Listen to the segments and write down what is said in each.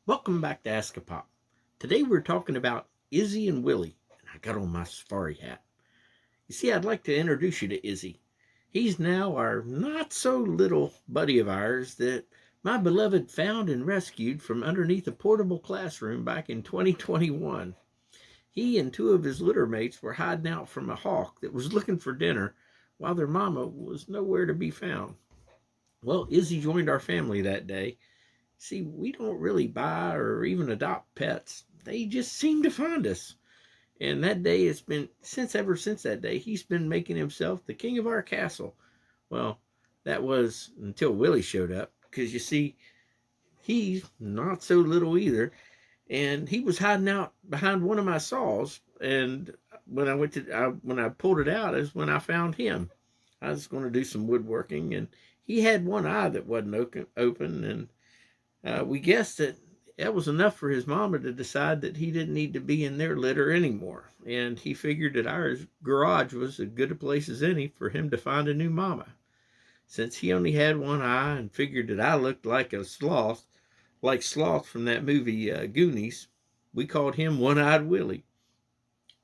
Welcome back to AskAPop. Today we're talking about Izzy and Willie, and I got on my safari hat. You see, I'd like to introduce you to Izzy. He's now our not so little buddy of ours that my beloved found and rescued from underneath a portable classroom back in 2021. He and two of his litter mates were hiding out from a hawk that was looking for dinner while their mama was nowhere to be found. Well, Izzy joined our family that day. See, we don't really buy or even adopt pets. They just seem to find us. And that day it's been ever since that day, he's been making himself the king of our castle. Well, that was until Willie showed up. Because you see, he's not so little either. And he was hiding out behind one of my saws. And when I pulled it out is when I found him. I was going to do some woodworking, and he had one eye that wasn't open, and we guessed that that was enough for his mama to decide that he didn't need to be in their litter anymore. And he figured that our garage was as good a place as any for him to find a new mama. Since he only had one eye and figured that I looked like a sloth, like Sloth from that movie Goonies, we called him One Eyed Willie.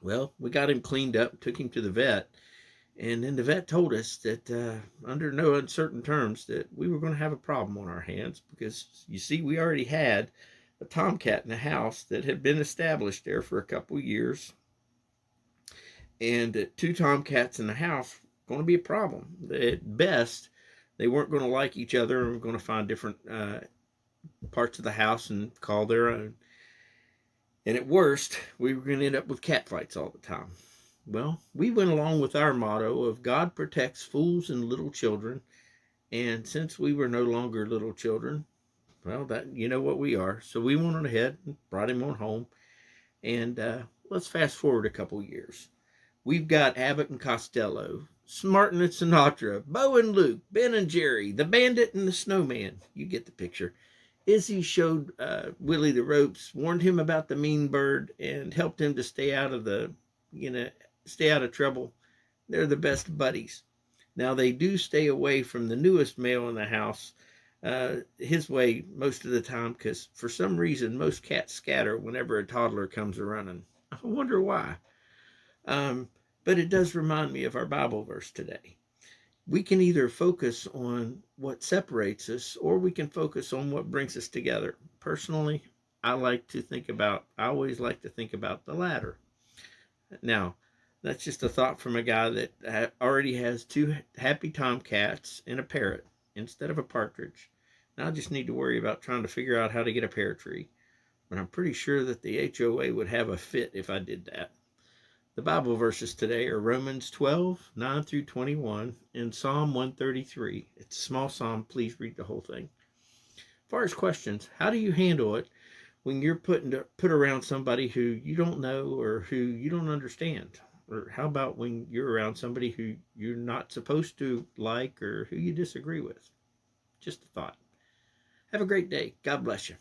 Well, we got him cleaned up, took him to the vet, and then the vet told us that under no uncertain terms that we were going to have a problem on our hands because you see we already had a tomcat in the house that had been established there for a couple of years, and two tomcats in the house going to be a problem. At best, they weren't going to like each other and were going to find different parts of the house and call their own. And at worst, we were going to end up with cat fights all the time. Well, we went along with our motto of God protects fools and little children. And since we were no longer little children, well, that you know what we are. So we went on ahead and brought him on home. And let's fast forward a couple years. We've got Abbott and Costello, Martin and Sinatra, Bo and Luke, Ben and Jerry, the Bandit and the Snowman. You get the picture. Izzy showed Willie the ropes, warned him about the mean bird, and helped him to you know, stay out of trouble. They're the best buddies. Now they do stay away from the newest male in the house, his way most of the time, because for some reason most cats scatter whenever a toddler comes a running. I wonder why. Um, but it does remind me of our Bible verse today. We can either focus on what separates us or we can focus on what brings us together. Personally, I always like to think about the latter. Now, that's just a thought from a guy that already has two happy tomcats and a parrot instead of a partridge. Now I just need to worry about trying to figure out how to get a pear tree. But I'm pretty sure that the HOA would have a fit if I did that. The Bible verses today are Romans 12:9 through 21, and Psalm 133. It's a small psalm. Please read the whole thing. As far as questions, how do you handle it when you're put around somebody who you don't know or who you don't understand? Or how about when you're around somebody who you're not supposed to like or who you disagree with? Just a thought. Have a great day. God bless you.